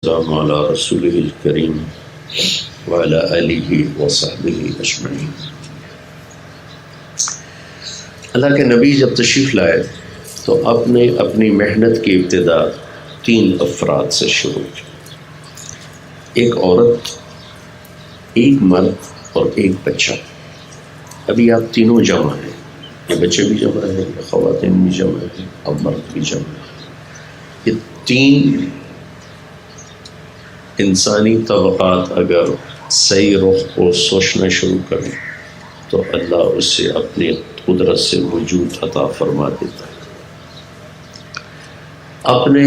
السلام علی رسول الکریم وعلی آلہ وصحبہ اجمعین۔ اللہ کے نبی جب تشریف لائے تو اپنی محنت کی ابتدا 3 افراد سے شروع کی، ایک عورت، ایک مرد اور ایک بچہ۔ ابھی آپ تینوں جمع ہیں، یہ بچے بھی جمع ہیں، یہ خواتین بھی جمع ہیں اور مرد بھی جمع ہیں۔ یہ 3 انسانی طبقات اگر صحیح رخ کو سوچنا شروع کریں تو اللہ اسے اپنی قدرت سے وجود عطا فرما دیتا ہے۔ آپ نے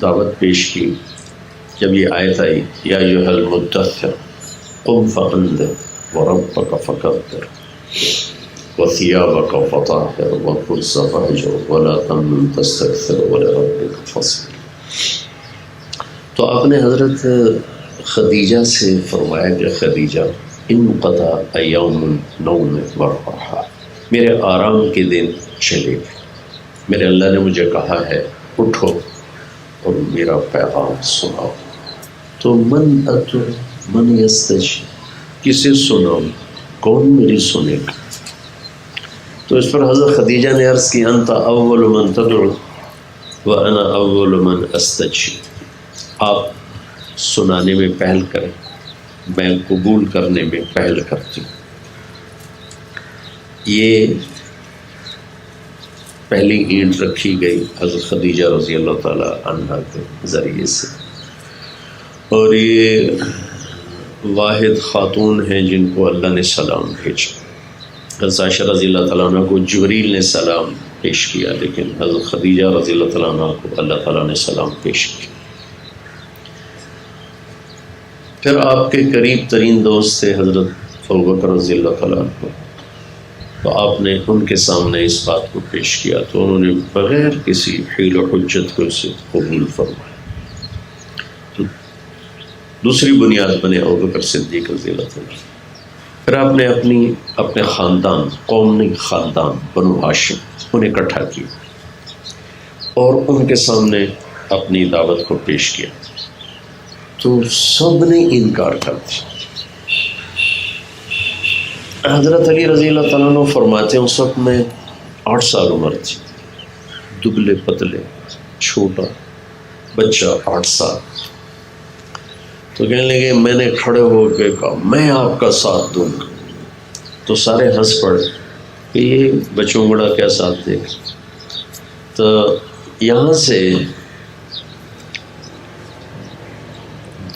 دعوت پیش کی، جب یہ آیت آئی یا ایھا المدثر قم فانذر وربک فکبر وثیابک فطہر والرجز فاہجر ولا تمنن تستکثر ولربک فاصبر۔ تو آپ نے حضرت خدیجہ سے فرمایا کہ خدیجہ انقطع یوم النوم والراحہ، میرے آرام کے دن چلے گئے، میرے اللہ نے مجھے کہا ہے اٹھو اور میرا پیغام سناؤ۔ تو من یستجیب، کسے سناؤ، کون میری سنے گا؟ تو اس پر حضرت خدیجہ نے عرض کی انت اول من تدعو وانا اول من استجیب، آپ سنانے میں پہل کریں، میں قبول کرنے میں پہل کرتی ہوں۔ یہ پہلی اینٹ رکھی گئی حضرت خدیجہ رضی اللہ تعالی عنہا کے ذریعے سے، اور یہ واحد خاتون ہیں جن کو اللہ نے سلام بھیجا۔ حضرت عائشہ رضی اللہ تعالیٰ عنہ کو جبریل نے سلام پیش کیا، لیکن حضرت خدیجہ رضی اللہ تعالیٰ عنہ کو اللہ تعالیٰ نے سلام پیش کیا۔ پھر آپ کے قریب ترین دوست تھے حضرت ابوبکر رضی اللہ تعالیٰ عنہ، تو آپ نے ان کے سامنے اس بات کو پیش کیا تو انہوں نے بغیر کسی حیل و حجت کو اسے قبول فرمایا۔ تو دوسری بنیاد بنے ابوبکر صدیق رضی اللہ تعالیٰ۔ پھر آپ نے اپنے خاندان، قومی خاندان بنو ہاشم، انہیں اکٹھا کیا اور ان کے سامنے اپنی دعوت کو پیش کیا، تو سب نے انکار کر دیا۔ حضرت علی رضی اللہ تعالیٰ عنہ فرماتے ہیں اس وقت میں 8 سال عمر تھی، دبلے پتلے، چھوٹا بچہ 8 سال۔ تو کہنے لگے، میں نے کھڑے ہو کے کہا میں آپ کا ساتھ دوں گا، تو سارے ہنس پڑے کہ یہ بچوں بڑا کیا ساتھ دے گا۔ تو یہاں سے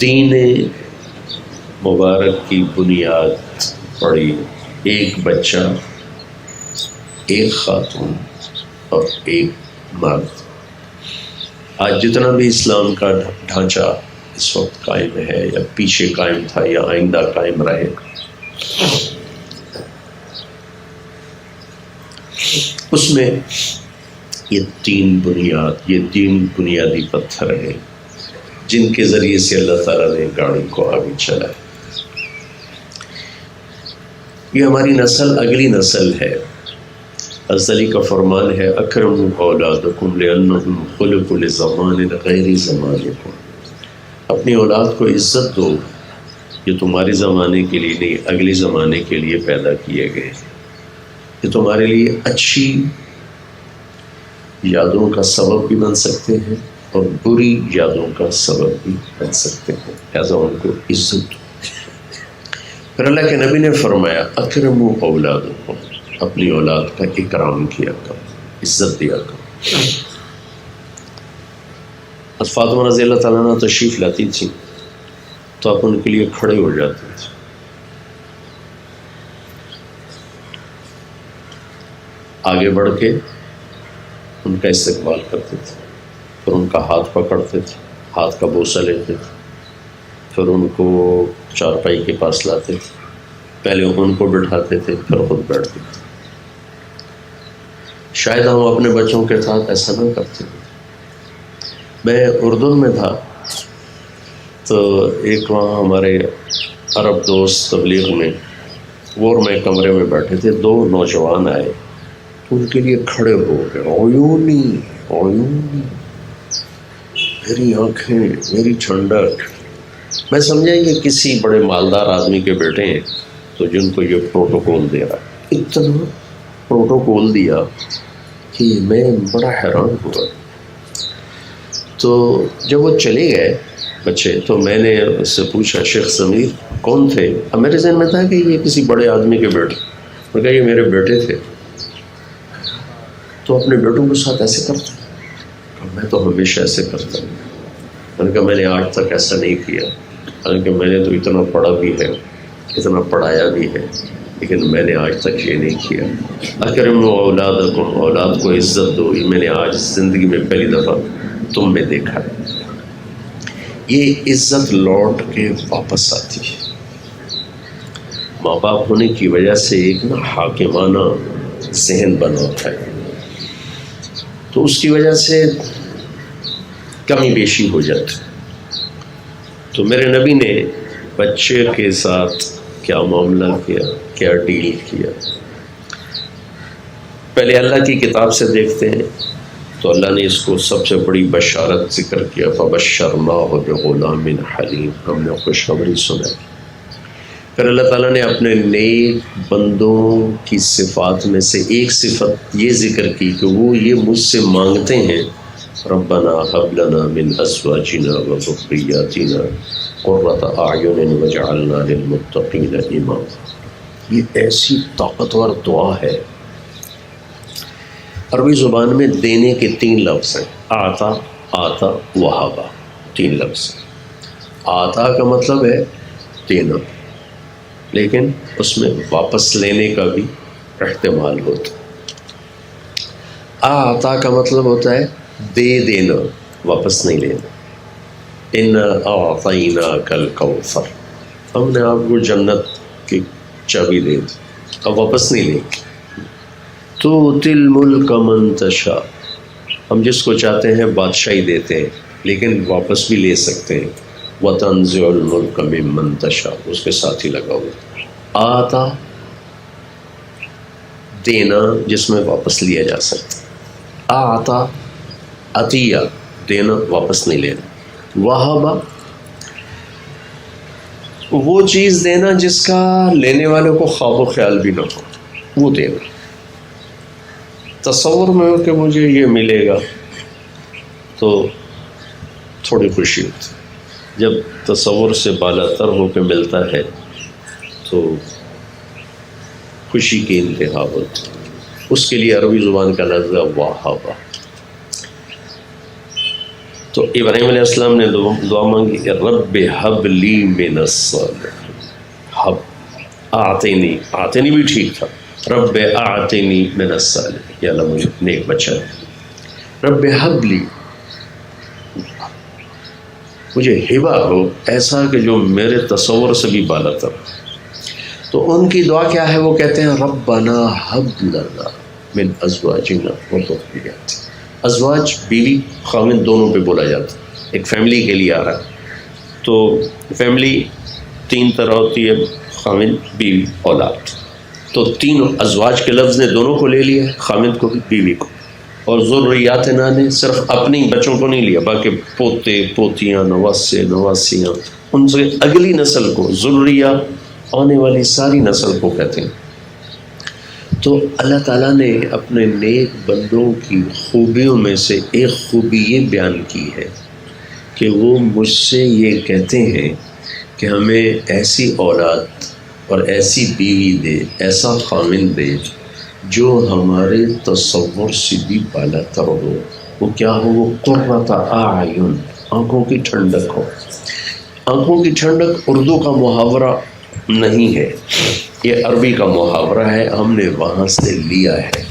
دین مبارک کی بنیاد پڑی، ایک بچہ، ایک خاتون اور ایک مرد۔ آج جتنا بھی اسلام کا ڈھانچہ اس وقت قائم ہے یا پیچھے قائم تھا یا آئندہ قائم رہے گا، اس میں یہ 3 بنیادی پتھر ہیں جن کے ذریعے سے اللہ تعالیٰ نے گاڑی کو آگے چلایا۔ یہ ہماری نسل، اگلی نسل ہے۔ حضرت علی کا فرمان ہے اکرموا اولادکم لانہم خلقوا لزمان غیر زمانکم، اپنی اولاد کو عزت دو، یہ تمہارے زمانے کے لیے نہیں، اگلے زمانے کے لیے پیدا کیے گئے، یہ تمہارے لیے اچھی یادوں کا سبب بھی بن سکتے ہیں اور بری یادوں کا سبب بھی بن سکتے ہیں، لہذا ان کو عزت دو۔ پھر اللہ کے نبی نے فرمایا اکرموا اولادکم، اپنی اولاد کا اکرام کیا کرو، عزت دیا کرو۔ حضرت فاطمہ رضی اللہ تعالیٰ عنہ تشریف لاتی تھی تو آپ ان کے لیے کھڑے ہو جاتے تھے، آگے بڑھ کے ان کا استقبال کرتے تھے، پھر ان کا ہاتھ پکڑتے تھے، ہاتھ کا بوسہ لیتے تھے، پھر ان کو چارپائی کے پاس لاتے تھے، پہلے ان کو بٹھاتے تھے پھر خود بیٹھتے تھے۔ شاید ہم اپنے بچوں کے ساتھ ایسا نہ کرتے۔ میں اردن میں تھا تو ایک وہاں ہمارے عرب دوست تبلیغ میں، وہ اور میں کمرے میں بیٹھے تھے، 2 نوجوان آئے، ان کے لیے کھڑے ہو گئے، عیونی میری آنکھیں، میری ٹھنڈک. میں سمجھا یہ کسی بڑے مالدار آدمی کے بیٹے ہیں تو جن کو یہ پروٹوکول دے رہا ہے. اتنا پروٹوکول دیا کہ میں بڑا حیران ہوا. تو جب وہ چلے گئے بچے تو میں نے اس سے پوچھا شیخ ضمیر کون تھے؟ اب میرے ذہن میں تھا کہ یہ کسی بڑے آدمی کے بیٹے. میں کہا یہ میرے بیٹے تھے. تو اپنے بیٹوں کے ساتھ ایسے کرتا ہوں؟ میں تو ہمیشہ ایسے کرتا ہوں. میں نے کہا میں نے آج تک ایسا نہیں کیا، حالانکہ میں نے تو اتنا پڑھا بھی ہے، اتنا پڑھایا بھی ہے، لیکن میں نے آج تک یہ نہیں کیا. اکرموا اولادکم، اولاد کو عزت دو. یہ میں نے آج زندگی میں پہلی دفعہ تم میں دیکھا ہے. یہ عزت لوٹ کے واپس آتی ہے. ماں باپ ہونے کی وجہ سے ایک نا حاکمانہ ذہن بنا ہوتا ہے، تو اس کی وجہ سے کمی بیشی ہو جاتی. تو میرے نبی نے بچے کے ساتھ کیا معاملہ کیا، کیا ڈیل کیا. پہلے اللہ کی کتاب سے دیکھتے ہیں تو اللہ نے اس کو سب سے بڑی بشارت ذکر کیا. فَبَشَّرْنَاهُ بِغُلَامٍ حَلِيمٍ، ہم نے خوشخبری سنائی. پھر اللہ تعالیٰ نے اپنے نیک بندوں کی صفات میں سے ایک صفت یہ ذکر کی کہ وہ یہ مجھ سے مانگتے ہیں ربنا هب لنا من ازواجنا وذرياتنا قرة اعین واجعلنا للمتقین اماما. یہ ایسی طاقتور دعا ہے. عربی زبان میں دینے کے 3 لفظ ہیں، آتا، آتا، وہابا. 3 لفظ. آتا کا مطلب ہے دینا، لیکن اس میں واپس لینے کا بھی احتمال ہوتا. آتا کا مطلب ہوتا ہے دے دینا، واپس نہیں لینا. اِنَّا أَعْطَيْنَاكَ الْكَوْثَرَ، ہم نے آپ کو جنت کی چابی دے دی، اب واپس نہیں لیں گے. تُؤْتِي الْمُلْكَ مَن تَشَاءُ، ہم جس کو چاہتے ہیں بادشاہی دیتے ہیں لیکن واپس بھی لے سکتے ہیں. وَتَنزِعُ الْمُلْكَ مِمَّن تَشَاءُ، اس کے ساتھ ہی لگا ہوا. آتا دینا جس میں واپس لیا جا سکتا. آتا عطیہ دینا، واپس نہیں لینا. وہابا وہ چیز دینا جس کا لینے والے کو خواب و خیال بھی نہ ہو، وہ دینا. تصور میں ہو کہ مجھے یہ ملے گا تو تھوڑی خوشی ہوتی. جب تصور سے بالا تر ہو کے ملتا ہے تو خوشی کی انتہا ہوتی. اس کے لیے عربی زبان کا لفظ ہے وہابا. تو ابراہیم علیہ السلام نے دعا مانگی کہ رب ہب لی من الصالحین. ہب آتینی، آتینی بھی ٹھیک تھا. رب آتینی من الصالحین، یا اللہ مجھے نیک بچہ ہے. رب ہب لی، مجھے ہبہ ہو ایسا کہ جو میرے تصور سے بھی بالا تر. تو ان کی دعا کیا ہے؟ وہ کہتے ہیں ربنا ہب لنا من ازواجنا وذریاتنا. ازواج بیوی خاوند دونوں پہ بولا جاتا ہے، ایک فیملی کے لیے آ رہا ہے. تو فیملی 3 طرح ہوتی ہے، خاوند، بیوی، اولاد. تو 3 ازواج کے لفظ نے دونوں کو لے لیا، خاوند کو بھی بیوی کو. اور ذریاتنا نے صرف اپنی بچوں کو نہیں لیا، باقی پوتے، پوتیاں، نواسے، نواسیاں، ان سے اگلی نسل کو، ذریہ آنے والی ساری نسل کو کہتے ہیں. تو اللہ تعالیٰ نے اپنے نیک بندوں کی خوبیوں میں سے ایک خوبی یہ بیان کی ہے کہ وہ مجھ سے یہ کہتے ہیں کہ ہمیں ایسی اولاد اور ایسی بیوی دے، ایسا خاوند دے جو ہمارے تصور سے بھی بالا تر ہو. وہ کیا ہو؟ وہ قرۃ اعین، آنکھوں کی ٹھنڈک ہو. آنکھوں کی ٹھنڈک اردو کا محاورہ نہیں ہے، یہ عربی کا محاورہ ہے، ہم نے وہاں سے لیا ہے.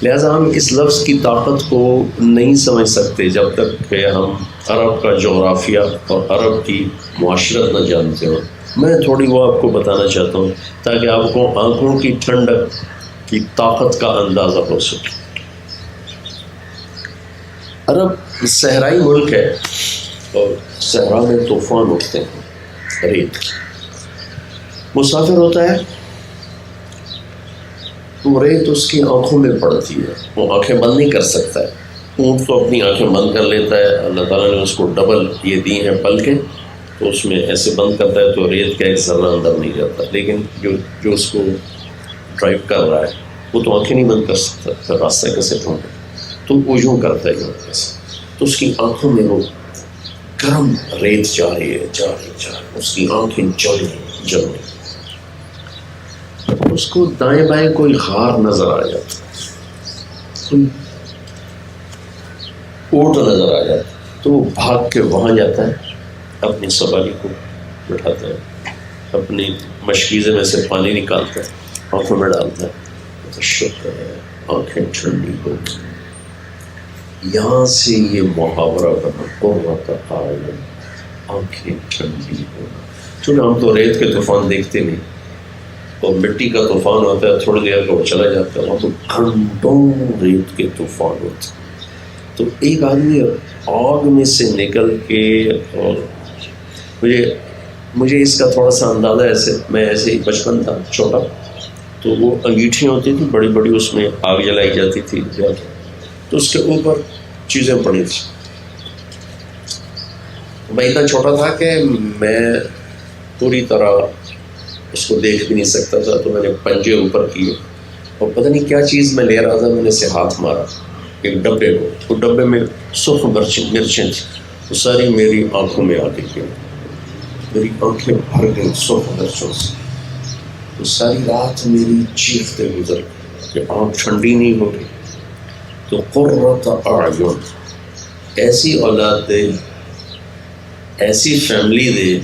لہذا ہم اس لفظ کی طاقت کو نہیں سمجھ سکتے جب تک کہ ہم عرب کا جغرافیہ اور عرب کی معاشرت نہ جانتے ہوں. میں تھوڑی وہ آپ کو بتانا چاہتا ہوں تاکہ آپ کو آنکھوں کی ٹھنڈک کی طاقت کا اندازہ ہو سکے. عرب صحرائی ملک ہے اور صحرا میں طوفان اٹھتے ہیں، ریت. مسافر ہوتا ہے، وہ ریت اس کی آنکھوں میں پڑتی ہے، وہ آنکھیں بند نہیں کر سکتا ہے. اونٹ تو اپنی آنکھیں بند کر لیتا ہے، اللہ تعالیٰ نے اس کو ڈبل یہ دی ہیں پلکیں، تو اس میں ایسے بند کرتا ہے تو ریت کا ایک ذرہ اندر نہیں جاتا، لیکن جو اس کو ڈرائیو کر رہا ہے وہ تو آنکھیں نہیں بند کر سکتا، پھر راستہ کیسے ڈھونڈے؟ تو وہ یوں کرتا ہے یوں کیسے، تو اس کی آنکھوں میں وہ گرم ریت جا رہی ہے، اس کی آنکھیں جل رہی، اس کو دائیں بائیں کوئی غار نظر آ جاتا، کوئی اونٹ نظر آ جاتا، تو وہ بھاگ کے وہاں جاتا ہے، اپنی سواری کو بٹھاتا ہے، اپنی مشکیزے میں سے پانی نکالتا ہے، آنکھوں میں ڈالتا ہے، تو شکر ہے آنکھیں ٹھنڈی ہو گئی۔ یہاں سے یہ محاورہ بنا قرۃ اعین، آنکھیں ٹھنڈی ہونا۔ چونکہ ہم تو ریت کے طوفان دیکھتے نہیں، اور مٹی کا طوفان ہوتا ہے تھوڑی دیر کا وہ چلا جاتا ہے، وہاں تو گھنٹوں ریت کے طوفان ہوتے ہیں۔ تو ایک آدمی آگ میں سے نکل کے، اور مجھے اس کا تھوڑا سا اندازہ میں ایسے ہی بچپن تھا چھوٹا، تو وہ انگیٹھیاں ہوتی تھیں بڑی بڑی، اس میں آگ جلائی جاتی تھی زیادہ، تو اس کے اوپر چیزیں پڑی تھیں۔ میں اتنا چھوٹا تھا کہ میں پوری طرح اس کو دیکھ بھی نہیں سکتا تھا، تو میں نے پنجے اوپر کیے اور پتہ نہیں کیا چیز میں لے رہا تھا، میں نے اسے ہاتھ مارا ایک ڈبے کو، وہ ڈبے میں سرخ مرچیں تھیں، وہ ساری میری آنکھوں میں آ گئی، میری آنکھیں بھر گئی سرخ مرچوں سے، تو ساری رات میری چیختے گزر کہ آنکھ ٹھنڈی نہیں ہو رہی۔ تو قرۃ اعین، ایسی اولاد دے، ایسی فیملی دے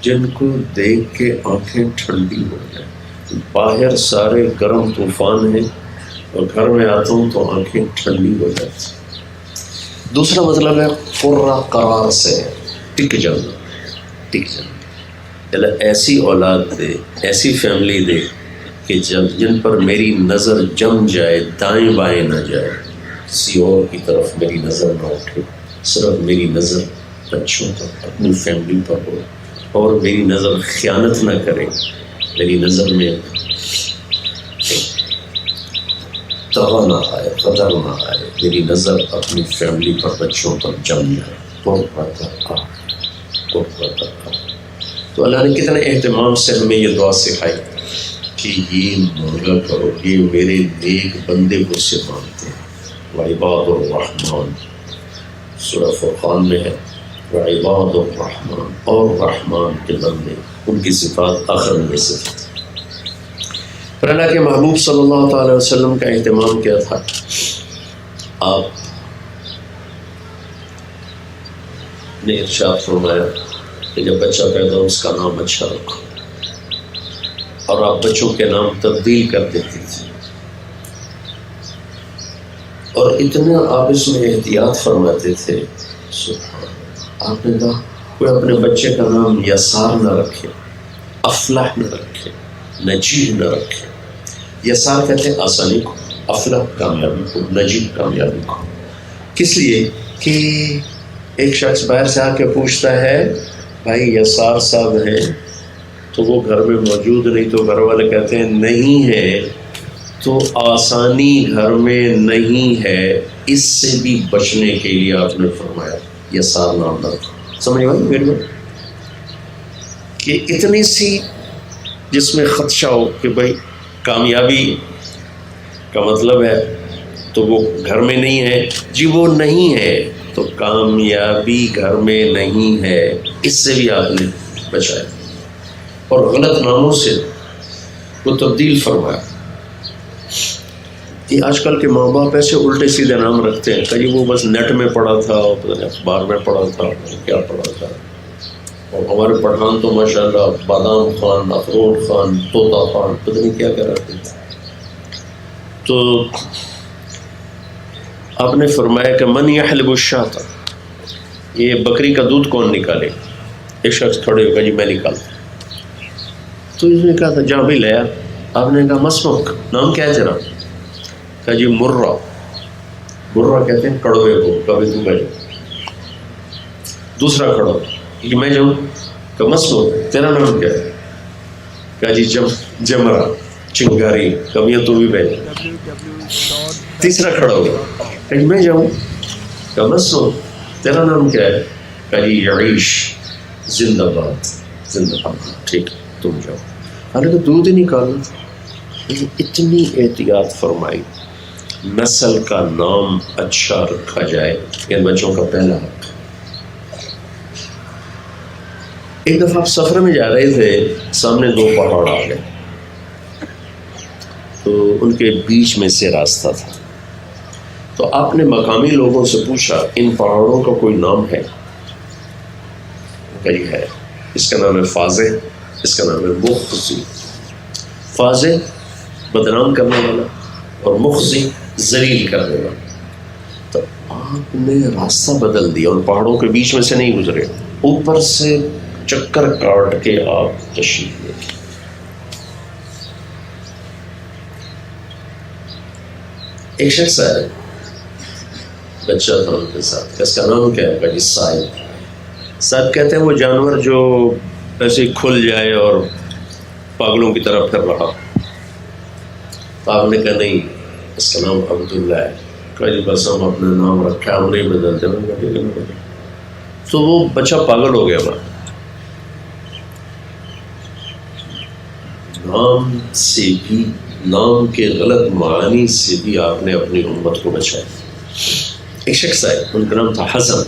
جن کو دیکھ کے آنکھیں ٹھنڈی ہو جائیں۔ باہر سارے گرم طوفان ہیں اور گھر میں آتا ہوں تو آنکھیں ٹھنڈی ہو جاتی۔ دوسرا مطلب ہے قرہ، قرار سے ٹک جانا، ایسی اولاد دے، ایسی فیملی دے کہ جن پر میری نظر جم جائے، دائیں بائیں نہ جائے، کسی اور کی طرف میری نظر نہ اٹھے، صرف میری نظر بچوں پر، اپنی فیملی پر ہو، اور میری نظر خیانت نہ کرے، میری نظر میں طغہ نہ آئے، قدر نہ آئے، میری نظر اپنی فیملی پر، بچوں پر جم جائے۔ تو اللہ نے کتنے اہتمام سے ہمیں یہ دعا سکھائی کہ یہ مانگا کرو، یہ میرے نیک بندے مجھ سے مانگتے ہیں۔ وعباد الرحمن، سورہ فرقان میں ہے، وعباد الرحمن، اور رحمان کے بندے، ان کی صفات آخر میں صفات۔ پھر اللہ کے محبوب صلی اللہ تعالی وسلم کا اہتمام کیا تھا؟ آپ نے ارشاد فرمایا کہ جب بچہ پیدا ہو اس کا نام اچھا رکھو، اور آپ بچوں کے نام تبدیل کر دیتے تھے، اور اتنا آپ اس میں احتیاط فرماتے تھے۔ آپ نے کہا کوئی اپنے بچے کا نام یسار نہ رکھے، افلح نہ رکھے، نجیح نہ رکھے۔ یسار کہتے ہیں آسانی کو، افلح کامیابی کو، نجیح کامیابی کو۔ کس لیے کہ ایک شخص باہر سے آ کے پوچھتا ہے بھائی یسار صاحب ہیں تو وہ گھر میں موجود نہیں، تو گھر والے کہتے ہیں نہیں ہے، تو آسانی گھر میں نہیں ہے، اس سے بھی بچنے کے لیے آپ نے فرمایا یسار نام نہ رکھو۔ سمجھ گئے میری بات؟ کہ اتنی سی جس میں خدشہ ہو کہ بھائی کامیابی کا مطلب ہے تو وہ گھر میں نہیں ہے، جی وہ نہیں ہے تو کامیابی گھر میں نہیں ہے، اس سے بھی آپ نے بچایا، اور غلط ناموں سے وہ تبدیل فرمایا۔ یہ آج کل کے ماں باپ ایسے الٹے سیدھے نام رکھتے ہیں کہ جی وہ بس نیٹ میں پڑھا تھا، اخبار میں پڑھا تھا، کیا پڑھا تھا۔ اور ہمارے پٹھان تو ماشاءاللہ بادام خان، اخروٹ خان، طوطا خان، پتہ نہیں کیا کیا رکھتے تھے۔ تو آپ نے فرمایا کہ من یحلب الشاۃ، یہ بکری کا دودھ کون نکالے؟ ایک شخص کھڑے ہو گیا، جی میں نکالتا۔ تو اس نے کہا تھا جا بھی لیا۔ آپ نے کہا مسمک، نام کیا ہے تیرا؟ کہا جی مرہ۔ مرہ کہتے ہیں کڑوے کو، کبھی تو میں جاؤں۔ دوسرا کھڑا کہ میں جاؤں، کہ مسمک تیرا نام کیا ہے؟ کہا جی جمرہ، چنگاری، کبھی تو بھی بھیج۔ تیسرا کھڑا ہوا کہ میں جاؤں؟ کہا بس سو تیرا نام کیا ہے؟ کہا جی یعیش، زندہ باد، زندہ باد، ٹھیک تم جاؤ. حالانکہ دودھ ہی نکالنا تھا. اتنی احتیاط فرمائی نسل کا نام اچھا رکھا جائے، ان بچوں کا پہلا حق. ایک دفعہ آپ سفر میں جا رہے تھے، سامنے دو پہاڑ آ گئے، تو ان کے بیچ میں سے راستہ تھا. تو آپ نے مقامی لوگوں سے پوچھا ان پہاڑوں کا کوئی نام ہے؟ کہی ہے، اس کا نام ہے فاضح، اس کا نام ہے مخزی. فاضح بدنام کرنے والا اور مخزی ذلیل کرنے والا. تو آپ نے راستہ بدل دیا، ان پہاڑوں کے بیچ میں سے نہیں گزرے، اوپر سے چکر کاٹ کے آپ تشریف لے گئے. ایک شخص ہے، بچہ تھا ان کے ساتھ، اس کا نام کیا ہے؟ صاحب. صاحب کہتے ہیں وہ جانور جو ایسے کھل جائے اور پاگلوں کی طرف پھر رہا. آپ نے کہا نہیں، اس کا نام عبداللہ ہے. کہا جی بس ہم اپنا نام رکھا، ہم نہیں بدلتے. تو وہ بچہ پاگل ہو گیا. نام سے بھی، نام کے غلط معانی سے بھی آپ نے اپنی امت کو بچایا. ایک شخص آئے، ان کا نام تھا حسن.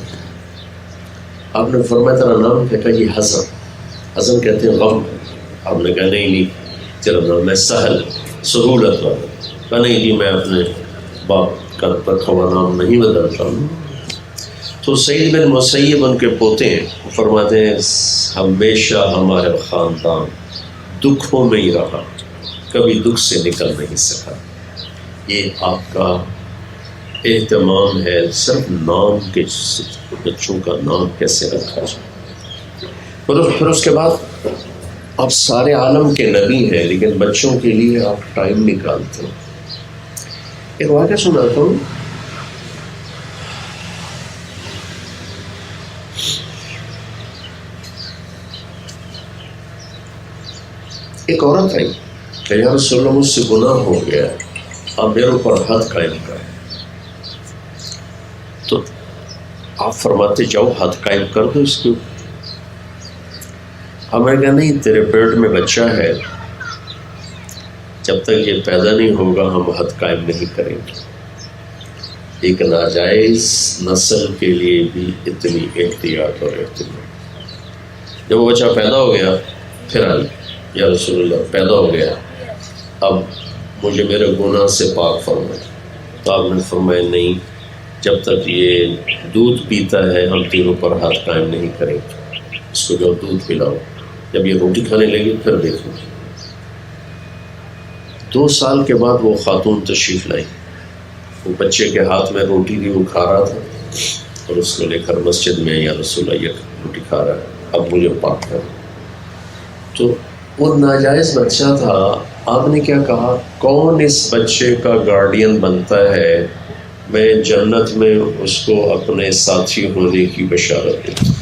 آپ نے فرمایا تیرا نام کیا؟ کہا جی حسن. حسن کہتے ہیں غم. آپ نے کہا نہیں تیرا نام ہے سہل، سہولت والا. کہا نہیں جی میں اپنے باپ کا رکھا ہوا نام نہیں بدلتا ہوں. تو سعید بن مسیب ان کے پوتے ہیں، وہ فرماتے ہیں ہمیشہ ہمارے خاندان دکھوں میں ہی رہا، کبھی دکھ سے نکل نہیں سکا. یہ آپ کا اہتمام ہے صرف نام کے، بچوں کا نام کیسے رکھا جائے. پھر اس کے بعد آپ سارے عالم کے نبی ہیں، لیکن بچوں کے لیے آپ ٹائم نکالتے ہیں. ایک واقعہ سناتا ہوں. ایک عورت آئی کہ یا رسول اللہ مجھ سے گناہ ہو گیا، آپ میرے اوپر حد قائم کریں. تو آپ فرماتے جاؤ حد قائم کر دو اس کے اوپر. ہمیں کہا نہیں تیرے پیٹ میں بچہ ہے، جب تک یہ پیدا نہیں ہوگا ہم حد قائم نہیں کریں گے. ایک ناجائز نسل کے لیے بھی اتنی احتیاط اور اہتمام. جب وہ بچہ پیدا ہو گیا پھر آئی یا رسول اللہ پیدا ہو گیا، اب مجھے میرے گناہ سے پاک فرمائے. تو آپ نے فرمایا نہیں، جب تک یہ دودھ پیتا ہے ہم تینوں پر ہاتھ قائم نہیں کریں گے. اس کو جو دودھ پلاؤ، جب یہ روٹی کھانے لگی پھر دیکھو. 2 سال کے بعد وہ خاتون تشریف لائی، وہ بچے کے ہاتھ میں روٹی تھی، وہ کھا رہا تھا، اور اس کو لے کر مسجد میں یا رسول اللہ یہ روٹی کھا رہا ہے، اب مجھے پاک کر. تو وہ ناجائز بچہ تھا. آپ نے کیا کہا؟ کون اس بچے کا گارڈین بنتا ہے؟ میں جنت میں اس کو اپنے ساتھی ہونے کی بشارت دوں.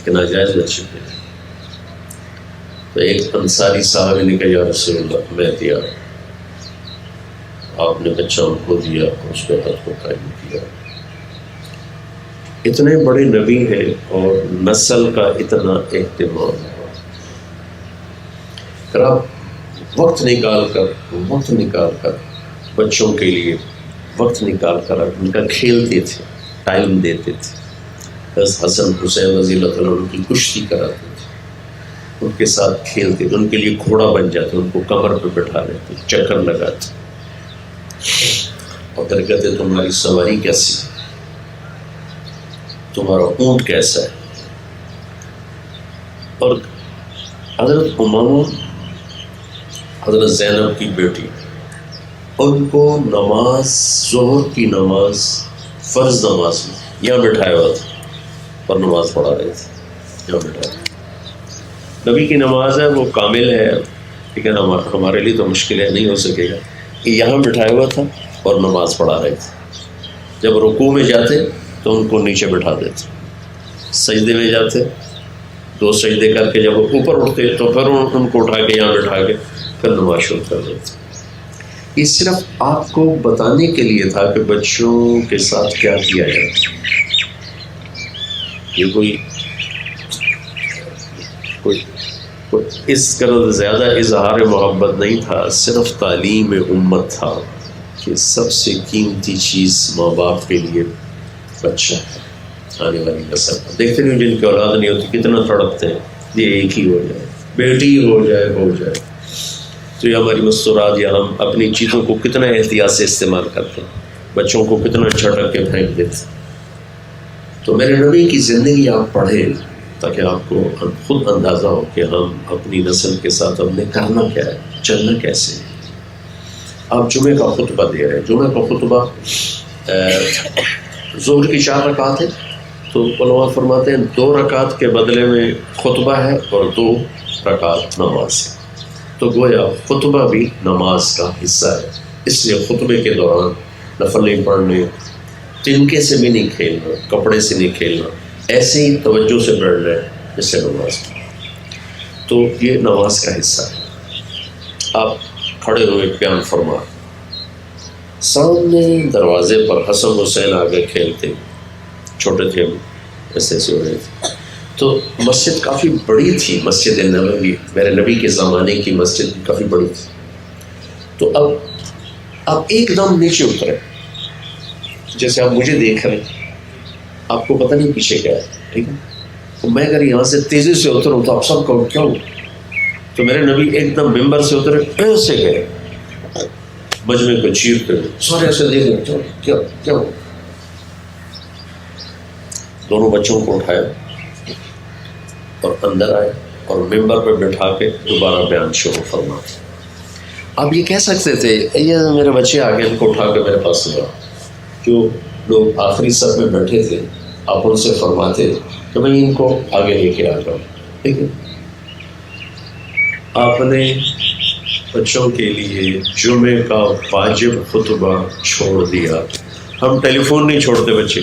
کہ ناجائز بچے تھے. تو ایک انصاری صاحب نے کہا یا رسول اللہ میں دیا. آپ نے بچہ ان کو دیا، اس پہ حد کو قائم کیا. اتنے بڑے نبی ہیں اور نسل کا اتنا اہتمام ہے. اگر آپ وقت نکال کر بچوں کے لیے وقت نکال کر ان کا کھیلتے تھے، ٹائم دیتے تھے. بس حسن حسین رضی اللہ عنہ ان کی کشتی کراتے تھے، ان کے ساتھ کھیلتے تھے، ان کے لیے گھوڑا بن جاتے، ان کو کمر پہ بٹھا لیتے، چکر لگاتے اور پھر کہتے تمہاری سواری کیسی، تمہارا اونٹ کیسا ہے. اور حضرت امامہ، حضرت زینب کی بیٹی، ان کو نماز، ظہر کی نماز، فرض نماز میں یہاں بٹھایا ہوا تھا اور نماز پڑھا رہے تھے. یہاں بٹھایا، نبی کی نماز ہے وہ کامل ہے، لیکن ہمارے لیے تو مشکل ہے، نہیں ہو سکے گا. یہاں بٹھایا ہوا تھا اور نماز پڑھا رہے تھے. جب رکوع میں جاتے تو ان کو نیچے بٹھا دیتے، سجدے میں جاتے 2 سجدے کر کے جب وہ اوپر اٹھتے تو پھر ان کو اٹھا کے یہاں بٹھا کے پھر نماز شروع کر دیتے. یہ صرف آپ کو بتانے کے لیے تھا کہ بچوں کے ساتھ کیا کیا جائے. یہ کوئی اس قدر زیادہ اظہار محبت نہیں تھا، صرف تعلیم امت تھا کہ سب سے قیمتی چیز ماں باپ کے لیے بچہ ہے، آنے والی نسل. دیکھتے نہیں جن کی اولاد نہیں ہوتی کتنا تڑپتے ہیں، یہ ایک ہی ہو جائے، بیٹی ہو جائے. تو یہ ہماری مستورات، یا ہم اپنی چیزوں کو کتنا احتیاط سے استعمال کرتے ہیں، بچوں کو کتنا جھٹک کے پھینک دیتے ہیں. تو میرے نبی کی زندگی آپ پڑھیں تاکہ آپ کو خود اندازہ ہو کہ ہم اپنی نسل کے ساتھ ہم نے کرنا کیا ہے، چلنا کیسے ہے. آپ جمعے کا خطبہ دے رہے ہیں، جمعے کا خطبہ ظہر کی 4 رکعت ہے، تو علماء فرماتے ہیں 2 رکعت کے بدلے میں خطبہ ہے اور 2 رکعت نماز ہے. تو گویا خطبہ بھی نماز کا حصہ ہے. اس لیے خطبے کے دوران نفل نہیں پڑھنے، تنکے سے بھی نہیں کھیلنا، کپڑے سے نہیں کھیلنا، ایسے ہی توجہ سے بیٹھ رہے جیسے نماز. تو یہ نماز کا حصہ ہے. آپ کھڑے ہوئے بیان فرما، سامنے دروازے پر حسن حسین آگے کھیلتے، چھوٹے تھے ایسے ایسے ہو رہے تھے. تو مسجد کافی بڑی تھی، مسجد نبوی میرے نبی کے زمانے کی مسجد کافی بڑی تھی. تو اب ایک دم نیچے اترے، جیسے آپ مجھے دیکھ رہے ہیں، آپ کو پتہ نہیں پیچھے کیا ہے، ٹھیک ہے. تو میں اگر یہاں سے تیزی سے اتروں تو آپ سب کو کیا ہو. تو میرے نبی ایک دم ممبر سے اترے، ایسے گئے مجمع کو چیر پہ، سارے ایسے دیکھ رہے کیا ہو. دونوں بچوں کو اٹھایا اور اندر آئے اور ممبر پہ بٹھا کے دوبارہ بیان شروع فرما. آپ یہ کہہ سکتے تھے یہ میرے بچے آگے، ان کو اٹھا کے میرے پاس لگا. جو لوگ آخری صف میں بیٹھے تھے آپ ان سے فرماتے کہ میں ان کو آگے لے کے آ جاؤں. ٹھیک ہے. آپ نے بچوں کے لیے جمعے کا واجب خطبہ چھوڑ دیا. ہم ٹیلی فون نہیں چھوڑتے، بچے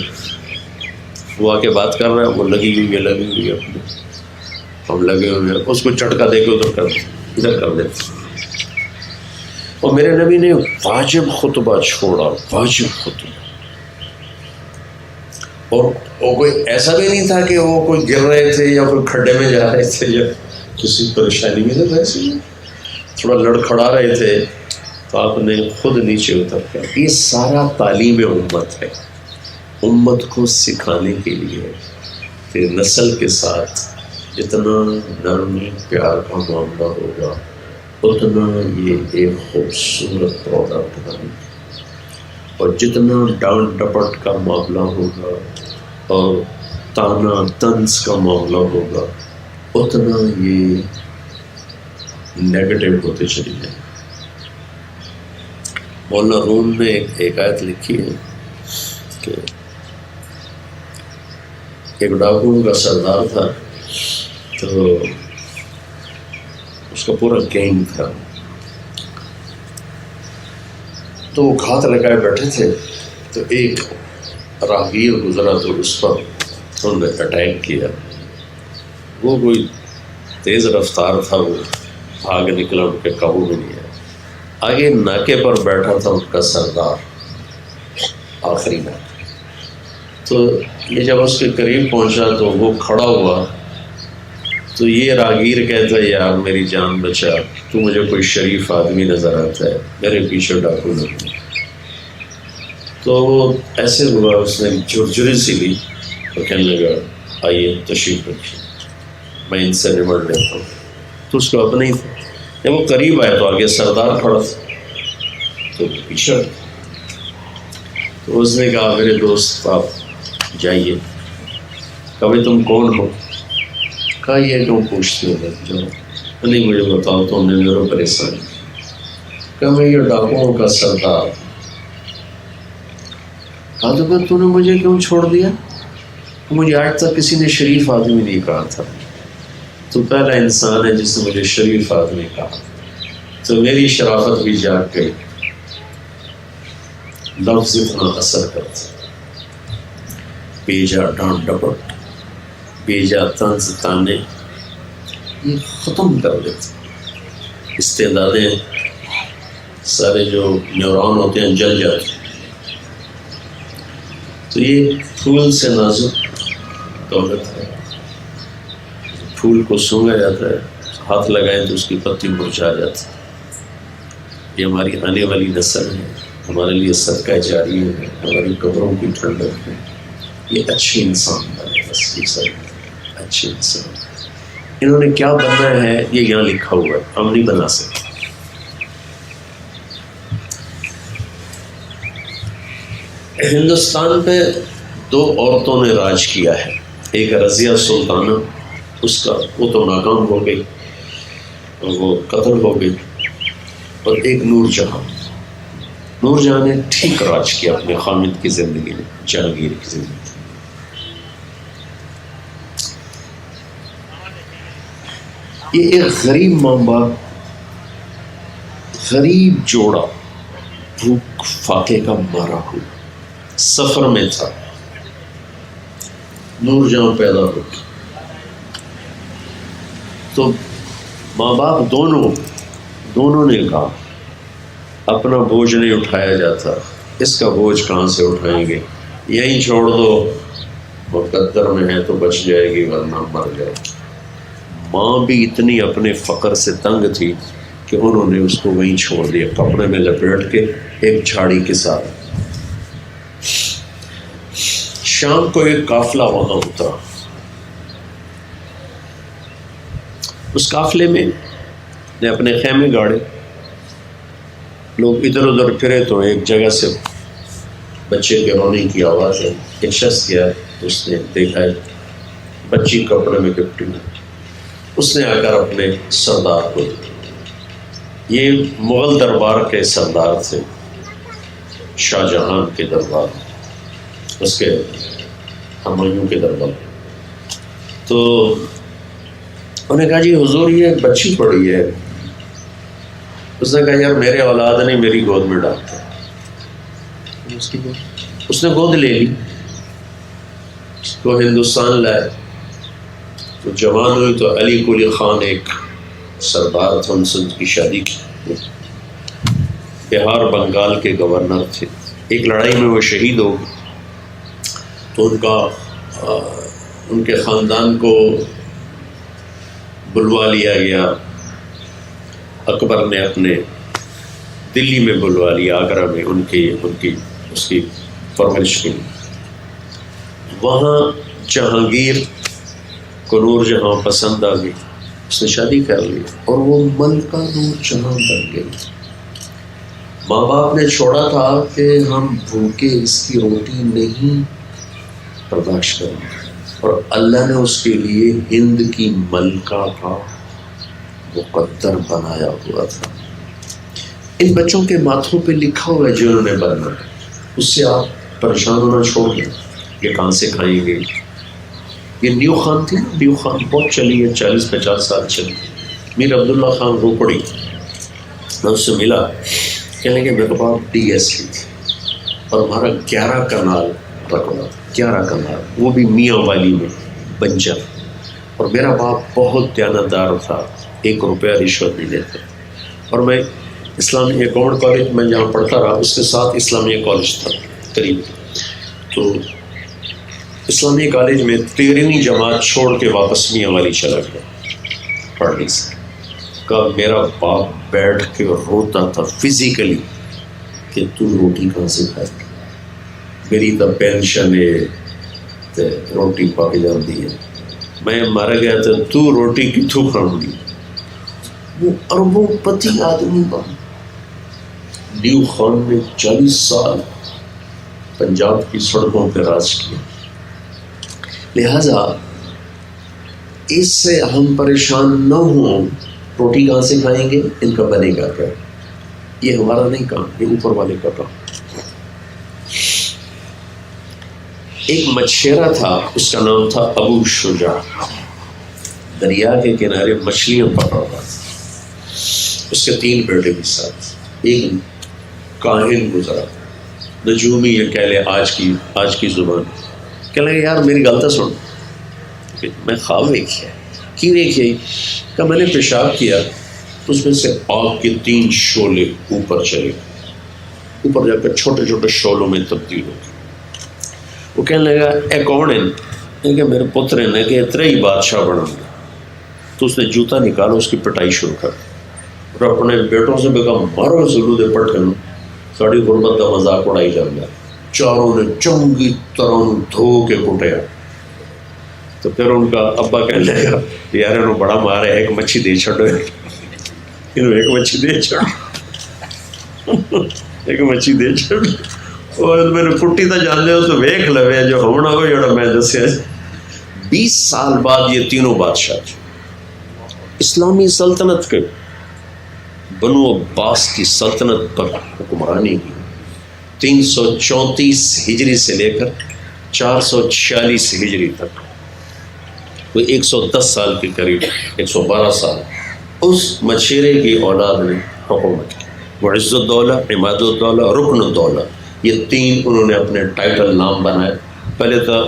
وہ آ کے بات کر رہے ہیں، وہ لگی ہوئی ہے اپنے، ہم لگے ہوئے ہیں، اس کو چٹکا دے کے ادھر کر دیتے. اور میرے نبی نے واجب خطبہ چھوڑا، واجب خطبہ. اور وہ کوئی ایسا بھی نہیں تھا کہ وہ کوئی گر رہے تھے یا کوئی کھڈے میں جا رہے تھے یا کسی پریشانی میں تھے، ایسے تھوڑا لڑکھڑا رہے تھے تو آپ نے خود نیچے اتر کر. یہ سارا تعلیم امت ہے، امت کو سکھانے کے لیے کہ نسل کے ساتھ جتنا نرم پیار کا معاملہ ہوگا اتنا یہ ایک خوبصورت پروڈکٹ بنے، اور جتنا ڈانٹ ڈپٹ کا معاملہ ہوگا اور تانا طنز کا معاملہ ہوگا اتنا یہ نیگیٹو ہوتے چلی جائیں. مولانا روم نے ایک آیت لکھی ہے کہ ایک ڈاکوؤں کا سردار تھا، تو اس کا پورا گینگ تھا. تو وہ گھات لگائے بیٹھے تھے، تو ایک راہگیر گزرا تو اس پر انہوں نے اٹیک کیا. وہ کوئی تیز رفتار تھا، وہ بھاگ نکلا، ان کے قابو میں نہیں آیا. آگے ناکے پر بیٹھا تھا ان کا سردار، آخری ناکے. تو یہ جب اس کے قریب پہنچا تو وہ کھڑا ہوا، تو یہ راہگیر کہتا ہے یار میری جان بچا، تو مجھے کوئی شریف آدمی نظر آتا ہے، میرے پیچھے ڈاکو نہیں. تو ایسے ہوا، اس نے جھرجھری سی لی اور کہنے لگا آئیے تشریف رکھیے، میں ان سے نمٹ لیتا ہوں. تو اس کو اپنا ہی تھا. جب وہ قریب آیا تو آگے سردار کھڑا تھا، تو پیچھے تو اس نے کہا میرے دوست آپ جائیے. کبھی تم کون ہو؟ کہا یہ کیوں پوچھتے ہو؟ جو نہیں مجھے بتاؤ تم نے میرے پریشانی. کہا میں یہ ڈاکوؤں کا سردار. کہا تو کہ تو نے مجھے کیوں چھوڑ دیا؟ مجھے آج تک کسی نے شریف آدمی نہیں کہا تھا، تو پہلا انسان ہے جس نے مجھے شریف آدمی کہا. تو میری شرافت بھی جاگ گئی. لفظ اتنا اثر کرتا، بیجا ڈانٹ ڈپٹ، بیجا طنز تانے، یہ ختم کر دیتے. استعدادیں سارے جو نیورون ہوتے ہیں جل جاتے ہیں. تو یہ پھول سے نازک دولت ہے. پھول کو سونگا جاتا ہے، ہاتھ لگائیں تو اس کی پتی مرجھا جاتی ہے. یہ ہماری آنے والی نسل ہے، ہمارے لیے صدقہ جاری ہے، ہماری قبروں کی ٹھنڈک ہے. یہ اچھے انسان بنے، بس یہ سب اچھے انسان. انہوں نے کیا بننا ہے یہ یہاں لکھا ہوا ہے، ہم نہیں بنا سکتے. ہندوستان پہ 2 عورتوں نے راج کیا ہے. ایک رضیہ سلطانہ، اس کا وہ تو ناکام ہو گئی، وہ قتل ہو گئی. اور ایک نور جہاں. نور جہاں نے ٹھیک راج کیا اپنے خامد کی زندگی میں، جہانگیر کی زندگی میں. یہ ایک غریب ماں باپ، غریب جوڑا، بھوک فاقے کا مارا ہوا سفر میں تھا. نور جہاں پیدا ہو تو ماں باپ دونوں نے کہا اپنا بوجھ نہیں اٹھایا جاتا، اس کا بوجھ کہاں سے اٹھائیں گے، یہیں چھوڑ دو، مقدر میں ہے تو بچ جائے گی ورنہ مر جائے گی. ماں بھی اتنی اپنے فقر سے تنگ تھی کہ انہوں نے اس کو وہیں چھوڑ دیا، کپڑے میں لپیٹ کے ایک جھاڑی کے ساتھ. شام کو ایک قافلہ وہاں اترا. اس قافلے میں نے اپنے خیمے گاڑے، لوگ ادھر ادھر پھرے تو ایک جگہ سے بچے کے رونے کی آواز ہے. ایک شخص گیا، اس نے دیکھا ہے بچی کپڑے میں لپٹی ہوئی. اس نے آ کر اپنے سردار کو، یہ مغل دربار کے سردار تھے، شاہ جہاں کے دربار، اس کے ہمایوں کے دربار. تو انہوں نے کہا جی حضور یہ بچی پڑی ہے. اس نے کہا یار میرے اولاد نہیں، میری گود میں ڈالتا. اس نے گود لے لی، اس کو ہندوستان لائے. تو جوان ہوئی تو علی قلی خان ایک سردار تھا، ان سے ان کی شادی کی. بہار بنگال کے گورنر تھے. ایک لڑائی میں وہ شہید ہو گئے تو ان کے خاندان کو بلوا لیا گیا. اکبر نے اپنے دلی میں بلوا لیا، آگرہ میں اس کی پرورش کے لیے. وہاں جہانگیر کو نور جہاں پسند آ گئی، اس نے شادی کر لی اور وہ ملکہ نور جہاں بن گئی. ماں باپ نے چھوڑا تھا کہ ہم بھوکے اس کی روٹی نہیں برداشت کریں، اور اللہ نے اس کے لیے ہند کی ملکہ کا مقدر بنایا ہوا تھا. ان بچوں کے ماتھوں پہ لکھا ہوا ہے جو انہوں نے بننا ہے. اس سے آپ پریشان ہونا چھوڑ دیں، یہ کہاں سے کھائیں گے. یہ نیو خان تھی، نیو خان بہت چلی ہے، 40-50 سال چلی. میر عبداللہ خان روپڑی، میں اس سے ملا، کہنے کہ میرے باپ DSP تھے اور ہمارا 11 کنال رقبہ، 11 کنال، وہ بھی میاں والی میں بنجر. اور میرا باپ بہت دیانتدار تھا، 1 روپیہ رشوت نہیں لیتے. اور میں اسلامیہ گورنمنٹ کالج میں جہاں پڑھتا رہا، اس کے ساتھ اسلامیہ کالج تھا قریب. تو اسلامیہ کالج میں 13ویں جماعت چھوڑ کے واپس میاں والی چلا گیا پڑھنے سے. کب میرا باپ بیٹھ کے روتا تھا فزیکلی کہ تو روٹی کہاں سے کھائے، میری تو پینشن ہے، روٹی پاک جاتی ہے، میں مارا گیا تھا، تو روٹی کتوں کھاؤں گی. وہ اربوں پتی آدمی بن. نیو خان نے 40 سال پنجاب کی سڑکوں پہ راج کیا. لہذا اس سے ہم پریشان نہ ہوں. روٹی کہاں سے کھائیں گے، ان کا بنے گا کیا، یہ ہمارا نہیں کام، یہ اوپر والے کا کام. ایک مچھیرا تھا، اس کا نام تھا ابو شجاع، دریا کے کنارے مچھلیاں پکڑ رہا تھا. اس کے 3 بیٹے بھی ساتھ. ایک کاہن گزرا، نجومی، یہ کہہ لے آج کی زبان. کہنے لگے یار میری گل تو سن، میں خواب دیکھا. کی دیکھیے؟ کہ میں نے پیشاب کیا اس میں سے آگ کے 3 شعلے اوپر چلے گئے، اوپر جا کر چھوٹے چھوٹے شعلوں میں تبدیل ہو گئے۔ وہ کہنے لگا اے کون ہے کہ میرے پتر نے کہ اترے ہی بادشاہ بنا گیا۔ تو اس نے جوتا نکالا، اس کی پٹائی شروع کر دی اور اپنے بیٹوں سے بھی کہا مارو ضلع دے پٹھن ساڑی غربت کا مذاق اڑائی جانا ہے۔ چاروں نے چنگی طرح دھو کے کٹیا۔ تو پھر ان کا ابا کہنے لگا یار انہوں بڑا مارا ہے، ایک مچھی دے چھڑو، انہوں ایک مچھی دے چھڑو، ایک مچھی دے چھڑو، اور میرے پٹی تا جانے ہو تو ویکھ لوے جو ہونا ہو جڑا میں دسیا۔ 20 سال بعد یہ تینوں بادشاہ تھے اسلامی سلطنت کے، بنو عباس کی سلطنت پر حکمرانی کی 334 ہجری سے لے کر 446 ہجری تک، وہ 110 سال کے قریب، 112 سال اس مشیرے کی اولاد نے حکومت کی۔ معز الدولہ، عماد الدولہ، رکن الدولہ، یہ 3 انہوں نے اپنے ٹائٹل نام بنائے۔ پہلے تو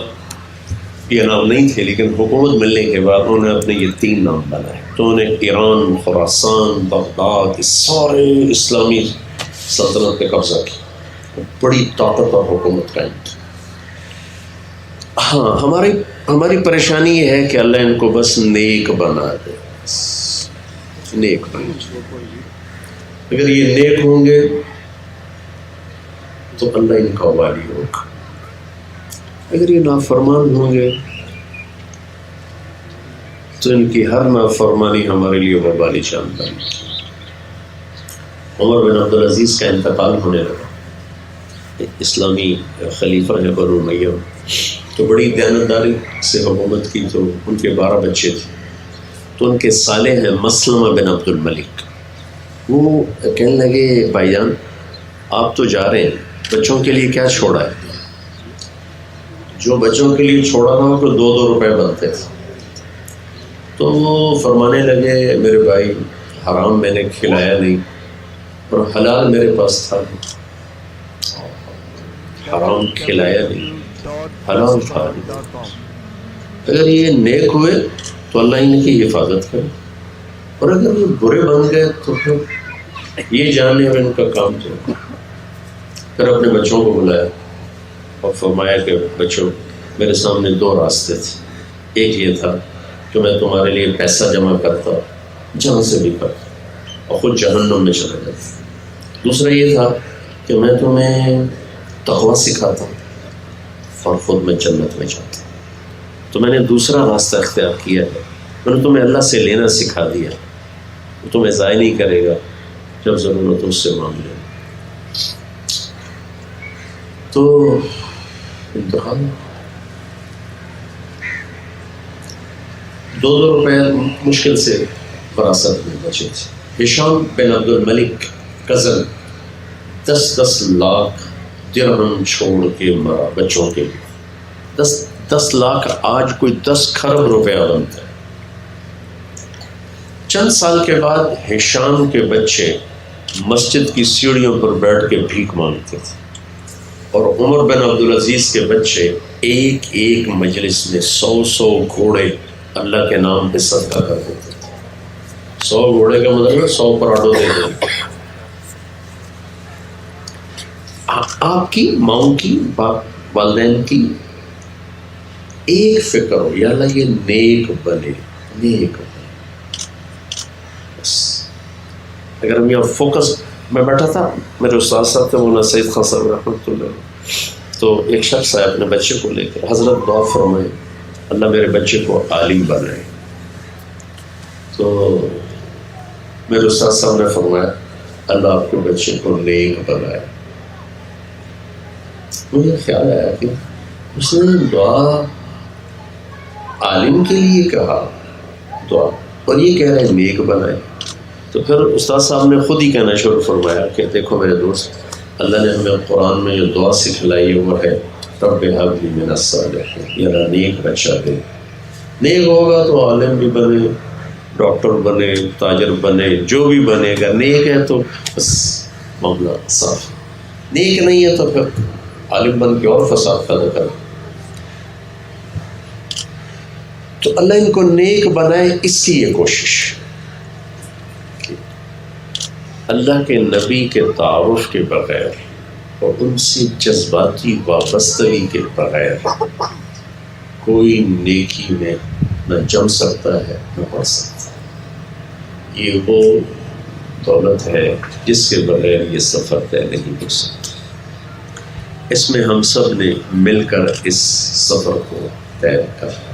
یہ نام نہیں تھے، لیکن حکومت ملنے کے بعد انہوں نے اپنے یہ 3 نام بنائے۔ تو انہوں نے ایران، خراسان، بغداد، سارے اسلامی سلطنت پہ قبضہ کیا، بڑی طاقت اور حکومت قائم کی۔ ہاں ہماری پریشانی یہ ہے کہ اللہ ان کو بس نیک بنا دے، نیک بنا دے۔ اگر یہ نیک ہوں گے تو اللہ ان کا والی ہوگا، اگر یہ نافرمان ہوں گے تو ان کی ہر نافرمانی ہمارے لیے وبالی شان بنے۔ عمر بن عبدالعزیز کا انتقال ہونے لگا، اسلامی خلیفہ ہے بنو امیہ، تو بڑی دیانتداری سے حکومت کی۔ تو ان کے 12 بچے تھے، تو ان کے صالح ہیں مسلمہ بن عبد الملک، وہ کہنے لگے بھائی جان آپ تو جا رہے ہیں، بچوں کے لیے کیا چھوڑا ہے؟ جو بچوں کے لیے چھوڑا تھا وہ 2 روپے بنتے تھے۔ تو وہ فرمانے لگے میرے بھائی حرام میں نے کھلایا نہیں اور حلال میرے پاس تھا، حرام کھلایا نہیں، حلال تھا۔ اگر یہ نیک ہوئے تو اللہ ان کی حفاظت کرے، اور اگر یہ برے بن گئے تو پھر یہ جانے اور ان کا کام تو۔ پھر اپنے بچوں کو بلایا اور فرمایا کہ بچوں میرے سامنے 2 راستے تھے، ایک یہ تھا کہ میں تمہارے لیے پیسہ جمع کرتا جہاں سے بھی کرتا اور خود جہنم میں چلا جاتا، دوسرا یہ تھا کہ میں تمہیں تقویٰ سکھاتا اور خود میں جنت میں جاتا۔ تو میں نے دوسرا راستہ اختیار کیا ہے، میں نے تمہیں اللہ سے لینا سکھا دیا، وہ تمہیں ضائع نہیں کرے گا، جب ضرورت ہو اس سے مانگ لے۔ تو انتخاب 2 روپے مشکل سے وراثت میں بچے تھے۔ ہشام بن عبد الملک کزن 10 لاکھ درہم چھوڑ کے مرا بچوں کے لیے۔ 10 لاکھ آج کوئی 10 کھرب روپیہ بنتا ہے۔ چند سال کے بعد ہشام کے بچے مسجد کی سیڑھیوں پر بیٹھ کے بھیک مانگتے تھے، اور عمر بن عبدالعزیز کے بچے ایک مجلس میں 100 گھوڑے اللہ کے نام پہ صدقہ کر دیتے تھے۔ 100 گھوڑے کا مطلب ہے 100 پراٹھوں دے دیں۔ آپ کی ماؤں کی والدین کی ایک فکر ہو، یا اللہ یہ نیک بنے، نیک بنے بس۔ اگر ہم یہاں فوکس، میں بیٹھا تھا میرے استاد صاحب تھے مولانا سعید خان صاحب رحمۃ اللہ، تو ایک شخص آیا اپنے بچے کو لے کر، حضرت دعا فرمائے اللہ میرے بچے کو عالم بنائے۔ تو میرے استاد صاحب نے فرمایا اللہ آپ کے بچے کو نیک بنائے۔ مجھے خیال آیا کہ اس نے دعا عالم کے لیے کہا دعا، اور یہ کہہ رہے ہیں نیک بنائے۔ تو پھر استاد صاحب نے خود ہی کہنا شروع فرمایا کہ دیکھو میرے دوست، اللہ نے ہمیں قرآن میں جو دعا سکھلائی ہے وہ ہے رب ہب لی من الصالحین، یا نیک بچہ دے۔ نیک ہوگا تو عالم بھی بنے، ڈاکٹر بنے، تاجر بنے، جو بھی بنے، اگر نیک ہے تو بس معاملہ صاف، نیک نہیں ہے تو پھر عالم بن کے اور فساد پیدا کر۔ تو اللہ ان کو نیک بنائے، اس کی یہ کوشش اللہ کے نبی کے تعارف کے بغیر اور ان سے جذباتی وابستگی کے بغیر کوئی نیکی میں نہ جم سکتا ہے نہ بڑھ سکتا ہے۔ یہ وہ دولت ہے جس کے بغیر یہ سفر طے نہیں ہو سکتا۔ اس میں ہم سب نے مل کر اس سفر کو طے کرنا۔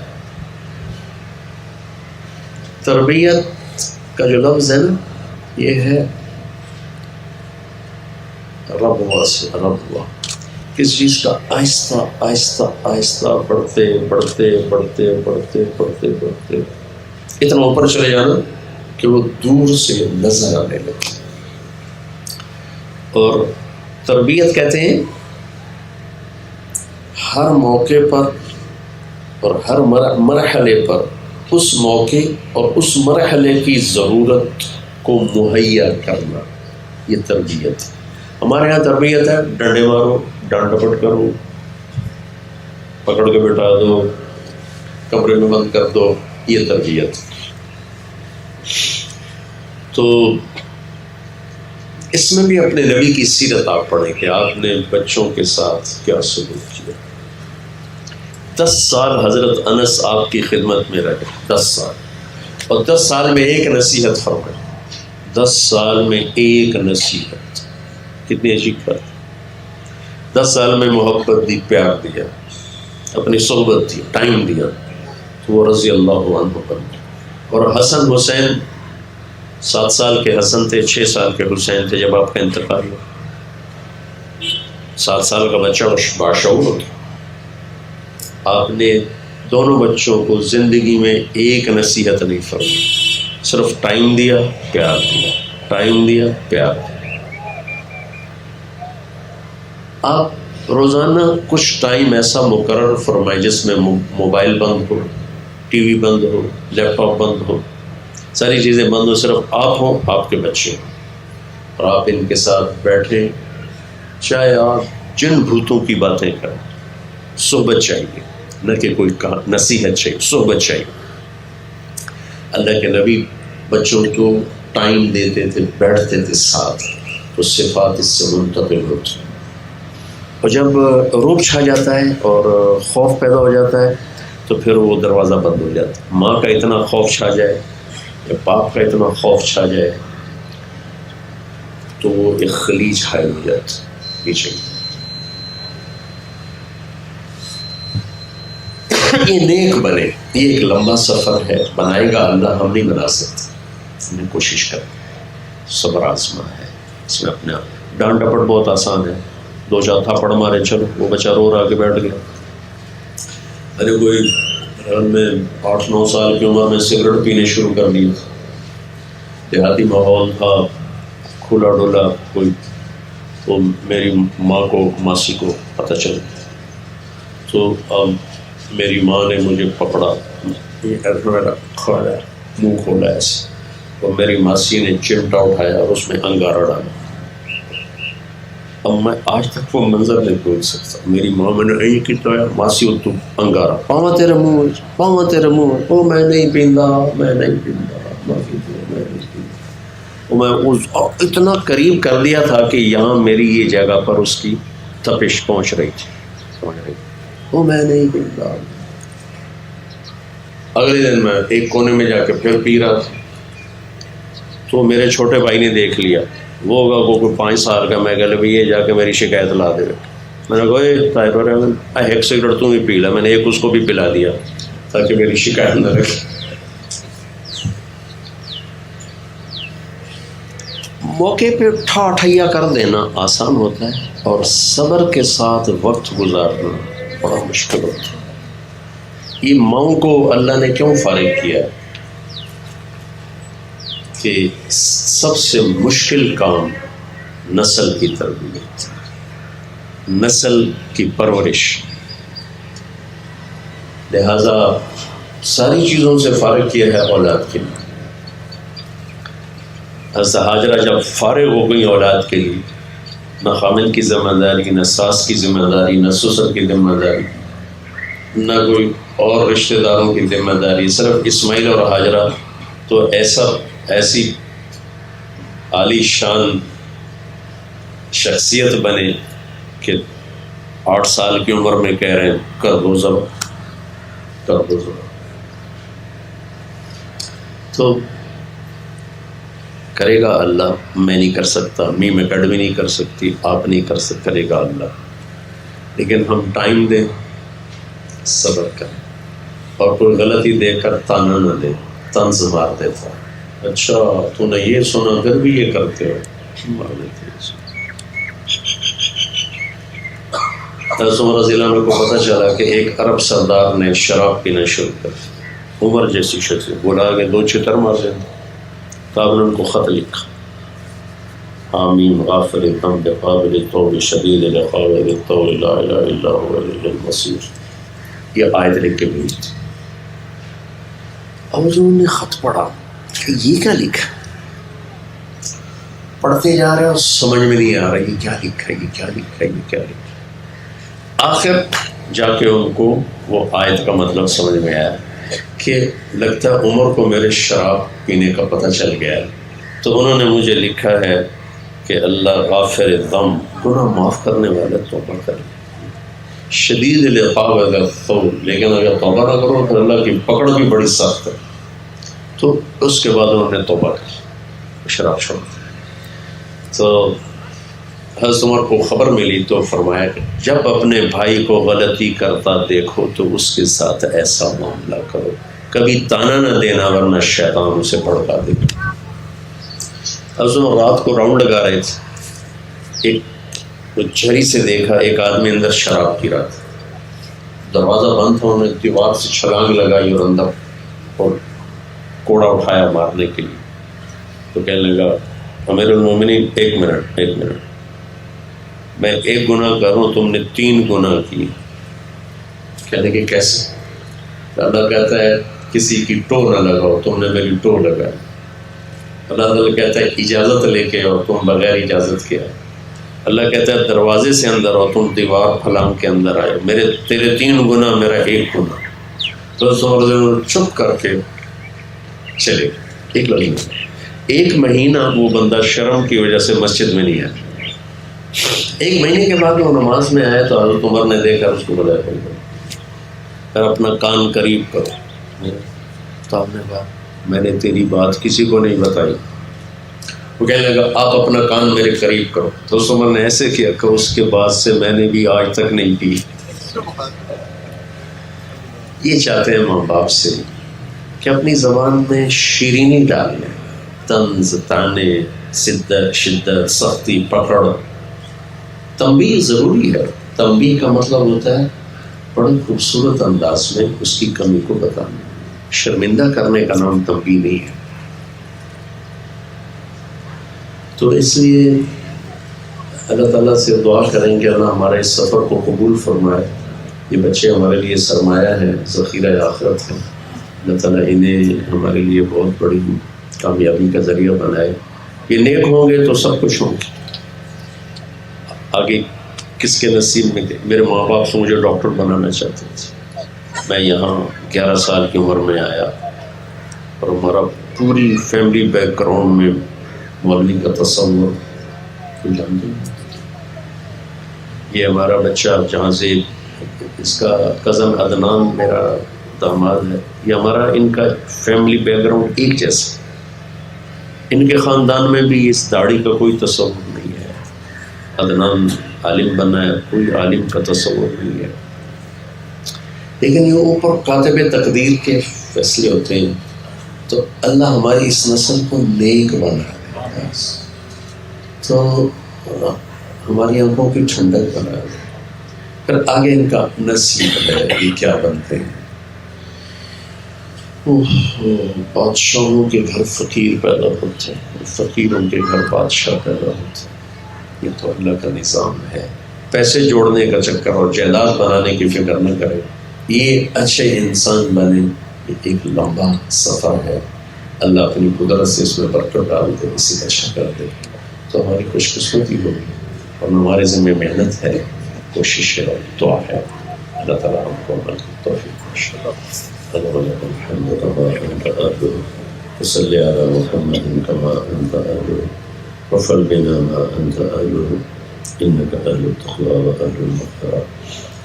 تربیت کا جو لفظ ہے نا، یہ ہے ربوا سے ربوا، کس چیز کا آہستہ آہستہ آہستہ بڑھتے بڑھتے بڑھتے بڑھتے بڑھتے بڑھتے اتنا اوپر چلے جانا کہ وہ دور سے نظر آنے لگے۔ اور تربیت کہتے ہیں ہر موقع پر اور ہر مرحلے پر اس موقع اور اس مرحلے کی ضرورت کو مہیا کرنا، یہ تربیت ہے۔ ہمارے یہاں تربیت ہے ڈنڈے مارو، ڈانٹ ڈپٹ کرو، پکڑ کے بٹھا دو، کمرے میں بند کر دو، یہ تربیت۔ تو اس میں بھی اپنے نبی کی سیرت آپ پڑھیں کہ آپ نے بچوں کے ساتھ کیا سلوک کیا۔ 10 سال حضرت انس آپ کی خدمت میں رہے، 10 سال، اور 10 سال میں ایک نصیحت فرمائی، 10 سال میں ایک نصیحت، کتنی عجیب بات۔ 10 سال میں محبت دی، پیار دیا، اپنی صحبت دی، ٹائم دیا، تو وہ رضی اللہ عنہ بن گئے۔ اور حسن حسین 7 سال کے حسن تھے، 6 سال کے حسین تھے جب آپ کا انتقال ہوا۔ 7 سال کا بچہ باشعور ہوتا۔ آپ نے دونوں بچوں کو زندگی میں ایک نصیحت نہیں فرمائی، صرف ٹائم دیا، پیار دیا، ٹائم دیا، پیار دیا۔ آپ روزانہ کچھ ٹائم ایسا مقرر فرمائے جس میں موبائل بند ہو، ٹی وی بند ہو، لیپ ٹاپ بند ہو، ساری چیزیں بند ہو، صرف آپ ہوں، آپ کے بچے ہوں، اور آپ ان کے ساتھ بیٹھیں، چاہے آپ جن بھوتوں کی باتیں کریں، صحبت چاہیے، نہ کہ کوئی نصیحت چاہیے، صحبت چاہیے۔ اللہ کے نبی بچوں کو ٹائم دیتے تھے، بیٹھتے تھے ساتھ، تو صفات اس سے منتقل ہوتی۔ اور جب روب چھا جاتا ہے اور خوف پیدا ہو جاتا ہے تو پھر وہ دروازہ بند ہو جاتا ہے۔ ماں کا اتنا خوف چھا جائے یا باپ کا اتنا خوف چھا جائے تو وہ ایک خلیج حائل ہو جاتا ہے پیچھے۔ یہ نیک بنے، یہ ایک لمبا سفر ہے، بنائے گا اللہ، ہم نہیں بنا سکتے، ہم نے کوشش کریں، صبر آزما ہے اس میں اپنے آپ۔ ڈانٹ ڈپٹ بہت آسان ہے، 2-4 تھاپڑ مارے، چلو، وہ بچہ رو رہا کے بیٹھ گیا۔ ارے کوئی میں 8-9 سال کی عمر میں سگریٹ پینے شروع کر دی، دیہاتی ماحول تھا، کھلا ڈولا، کوئی تو میری ماں کو، ماسی کو پتہ چلا، تو اب میری ماں نے مجھے پکڑا، میرا کھولا، منہ کھولا ایسے، اور میری ماسی نے چمٹا اٹھایا اور اس میں انگارہ ڈالا۔ اب میں آج تک وہ منظر نہیں بھول سکتا۔ میری ماں میں نے یہ کیا، ماسی وہ تو انگارہ، پاواں تیرے منہ، پاواں تیرے منہ، او میں نہیں پیندا، میں نہیں پیندا، معافی دو، میں نہیں پیندا۔ میں اتنا قریب کر دیا تھا کہ یہاں میری یہ جگہ پر اس کی تپش پہنچ رہی تھی، وہ میں نہیں پیندا۔ اگلے دن میں ایک کونے میں جا کے پھر پی رہا تھا، تو میرے چھوٹے بھائی نے دیکھ لیا، وہ ہوگا کوئی 5 سال کا، میں کہہ یہ جا کے میری شکایت لا دے۔ میں نے کہا طاہر ایک سگریٹ تو بھی پی لا، میں نے ایک اس کو بھی پلا دیا تاکہ میری شکایت نہ رکھے۔ موقع پہ ٹھیا کر دینا آسان ہوتا ہے، اور صبر کے ساتھ وقت گزارنا بڑا مشکل ہوتا ہے۔ یہ ماؤں کو اللہ نے کیوں فارغ کیا کہ سب سے مشکل کام نسل کی تربیت، نسل کی پرورش، لہذا ساری چیزوں سے فارغ کیا ہے اولاد کے لیے۔ حضرت ہاجرہ جب فارغ ہو گئی اولاد کے لیے، نہ خامن کی ذمہ داری، نہ ساس کی ذمہ داری، نہ سسر کی ذمہ داری، نہ کوئی اور رشتہ داروں کی ذمہ داری، صرف اسماعیل اور ہاجرہ، تو ایسی عالی شان شخصیت بنے کہ 8 سال کی عمر میں کہہ رہے ہیں کر دو ذبح، کر دو ذبح. تو کرے گا اللہ، میں نہیں کر سکتا، میم اکیڈمی نہیں کر سکتی، آپ نہیں کر سکتے، کرے گا اللہ. لیکن ہم ٹائم دیں، صبر کریں، اور کوئی غلطی دے کر تانا نہ دے، طنز مار دیتا، اچھا تو نے یہ سنا پھر بھی یہ کرتے ہو، مار دیتے. حضرت عمر رضی اللہ عنہ کو پتہ چلا کہ ایک عرب سردار نے شراب پینا شروع کر دی، عمر جیسی شخص بولا کہ 2 چتر مار دیں. تو آپ نے ان کو خط لکھا، آمین غافر الذنب قابل التوب شدید العقاب ذی الطول لا الہ الا هو الیہ المصیر، یہ آیت لکھ کے بھیج دی. اب جو انہوں نے خط پڑھا کہ یہ کیا لکھا، پڑھتے جا رہے اور سمجھ میں نہیں آ رہا یہ کیا لکھا، یہ کیا لکھا، یہ کیا لکھا. آخر جا کے ان کو وہ آیت کا مطلب سمجھ میں آیا کہ لگتا ہے عمر کو میرے شراب پینے کا پتہ چل گیا ہے. تو انہوں نے مجھے لکھا ہے کہ اللہ غافر الذنب، گناہ معاف کرنے والا، توبہ کرے، شدید العقاب اگر تو، لیکن اگر توبہ نہ کرو پھر اللہ کی پکڑ بھی بڑی سخت ہے. تو اس کے بعد انہوں نے توبہ کی، شراب چھوڑ دی. تو حضرت عمر کو خبر ملی تو فرمایا کہ جب اپنے بھائی کو غلطی کرتا دیکھو تو اس کے ساتھ ایسا معاملہ کرو، کبھی تانا نہ دینا ورنہ شیطان اسے بھڑکا دے گا. حضرت عمر رات کو راؤنڈ لگا رہے تھے، ایک جھری سے دیکھا ایک آدمی اندر شراب پی رہا تھا. دروازہ بند تھا، انہوں نے دیوار سے چھلانگ لگائی اور اندر اور کوڑا اٹھایا مارنے کے لیے. تو کہنے لگا امیر المومنین ایک منٹ، میں ایک گناہ کروں تم نے 3 گناہ کی. کہنے کہ کیسے؟ اللہ کہتا ہے کسی کی ٹو نہ لگاؤ، تم نے میری ٹو لگائی. اللہ تعالیٰ کہتا ہے اجازت لے کے اور تم بغیر اجازت کے آئے. اللہ کہتا ہے دروازے سے اندر اور تم دیوار پھلانگ کے اندر آئے. تیرے 3 گناہ، میرا 1 گناہ. تو چپ کر کے چلے گئے. 1 مہینہ وہ بندہ شرم کی وجہ سے مسجد میں نہیں آیا. 1 مہینے کے بعد وہ نماز میں آیا تو حضرت عمر نے دیکھا اس کو بلایا، پھر اپنا کان قریب کرو. تو آپ نے کہا میں نے تیری بات کسی کو نہیں بتائی. وہ کہنے لگا آپ اپنا کان میرے قریب کرو. تو اس عمر نے ایسے کیا کہ اس کے بعد سے میں نے بھی آج تک نہیں پی. یہ چاہتے ہیں ماں باپ سے کہ اپنی زبان میں شیرینی ڈال لیں، طنز، طعنے، شدت، سختی، پکڑ. تنبیہ ضروری ہے. تنبیہ کا مطلب ہوتا ہے بڑے خوبصورت انداز میں اس کی کمی کو بتانا. شرمندہ کرنے کا نام تنبیہ نہیں ہے. تو اس لیے اللہ تعالیٰ سے دعا کریں کہ اللہ ہمارے اس سفر کو قبول فرمائے. یہ بچے ہمارے لیے سرمایہ ہیں، ذخیرہ آخرت ہیں. اللہ تعالیٰ انہیں ہمارے لیے بہت بڑی کامیابی کا ذریعہ بنائے. یہ نیک ہوں گے تو سب کچھ ہوں گے. آگے کس کے نصیب میں تھے؟ میرے ماں باپ سے مجھے ڈاکٹر بنانا چاہتے تھے. میں یہاں 11 سال کی عمر میں آیا اور ہمارا پوری فیملی بیک گراؤنڈ میں مولوی کا تصور جانتے ہیں. یہ ہمارا بچہ جہاں سے اس کا کزن عدنان میرا داماد ہے، یہ ہمارا ان کا فیملی بیک گراؤنڈ ایک جیسا. ان کے خاندان میں بھی اس داڑھی کا کوئی تصور نہیں ہے. عدنان عالم بنا ہے، کوئی عالم کا تصور نہیں ہے. لیکن یہ اوپر کاتب تقدیر کے فیصلے ہوتے ہیں. تو اللہ ہماری اس نسل کو نیک بنا دے، تو ہماری آنکھوں کی ٹھنڈک بنا دے. پھر آگے ان کا نصیب ہے یہ کیا بنتے ہیں. بادشاہوں کے گھر فقیر پیدا ہوتے ہیں، فقیروں کے گھر بادشاہ پیدا ہوتے ہیں. یہ تو اللہ کا نظام ہے. پیسے جوڑنے کا چکر اور جائیداد بنانے کی فکر نہ کرے. یہ اچھے انسان بنے، یہ ایک لمبا سفر ہے. اللہ اپنی قدرت سے اس میں برکت ڈال دے، اسی کا اچھا کر دے تو ہماری خوش قسمتی ہوگی. اور ہمارے ذمہ محنت ہے، کوشش ہے، دعا ہے. اللہ تعالیٰ ہم کو عمل کی توفیق بخشے. الحمد لله وصلي على محمد كما أنت أهل وفعل بنا ما أنت أهله إنك أهل التقوى وأهل المغفرة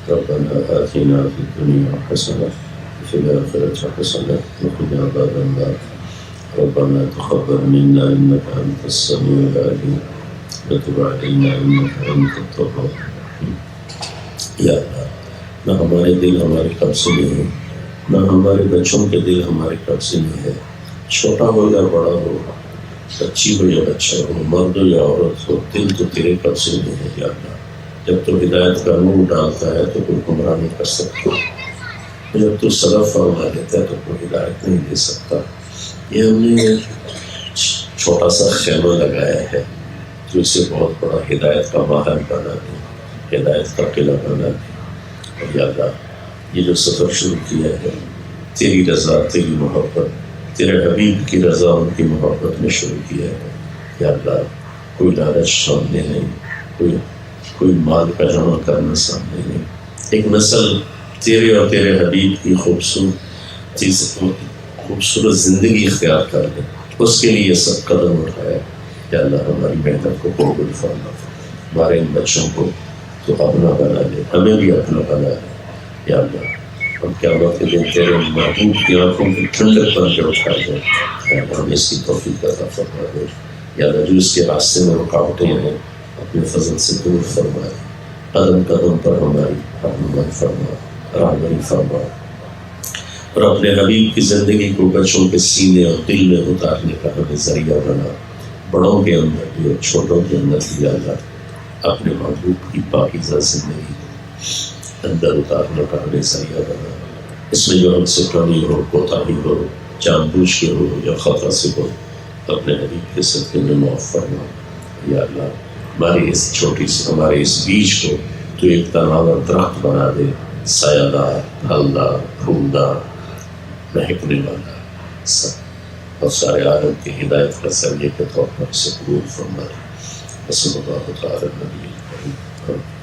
ربنا آتنا في الدنيا حسنة وفي الآخرة حسنة وقنا عذاب النار ربنا تقبل منا إنك أنت السميع العليم وتب علينا إنك أنت التواب یا اللہ نہ ہمارے دل ہمارے قبضے میں ہے نہ ہمارے بچوں کے دل ہمارے قبضے میں ہے چھوٹا ہو یا بڑا ہو بچی ہو یا بچہ ہو مرد ہو یا عورت ہو دل تو تیرے قبضے میں ہے یا اللہ جب تو ہدایت کا نور ڈالتا ہے تو کوئی گمراہ نہیں کر سکتا جب تو سلف فرما لیتا ہے تو کوئی ہدایت نہیں دے سکتا یہ ہم نے چھوٹا سا خیمہ لگایا ہے جو اسے بہت بڑا ہدایت کا محل بنا دے ہدایت کا قلعہ بنا دے اور یا اللہ یہ جو سفر شروع کیا ہے تیری رضا تیری محبت تیرے حبیب کی رضا ان کی محبت میں شروع کیا ہے یا اللہ کوئی لالچ سامنے نہیں کوئی مال کا جمع کرنا سامنے نہیں ایک نسل تیرے اور تیرے حبیب کی خوبصورت زندگی اختیار کر لے اس کے لیے سب قدم اٹھایا یا اللہ ہماری محنت کو قبول فرما ہمارے ان بچوں کو تو اپنا بنا لے ہمیں بھی اپنا بنا لے یا اللہ ہم قیامت کے دن تیرے محبوب کی آنکھوں کی ٹھنڈک بن کے اٹھا دیں یا اللہ ہمیں اس کی توفیق عطا فرما دے یا اللہ جو اس کے راستے میں رکاوٹیں ہیں اپنے فضل سے دور فرمائے قدم قدم پر ہماری رہنمائی فرما رہبری فرما اور اپنے حبیب کی زندگی کو بچوں کے سینے اور دل میں اتارنے کا ہمیں ذریعہ بنا بڑوں کے اندر بھی اور چھوٹوں کے اندر بھی اللہ اپنے محبوب کی پاکیزہ زندگی اندر اتارنے کا ہمیں ذریعہ بنا اس میں جو ہم سے کمی ہو کوتاہی ہو جان بوجھ کے ہو یا خطا سے ہو اپنے حبیب کے صدقے میں معاف فرما یا اللہ ہماری اس چھوٹی سے ہمارے اس بیج کو تو ایک تناور درخت بنا دے سایہ دار پھلدار پھولدار مہکنے والا سب اور سارے عالم کی ہدایت کا ذریعے کے طور پر اسے قبول فرما دے وصلی اللہ تعالی علیہ وسلم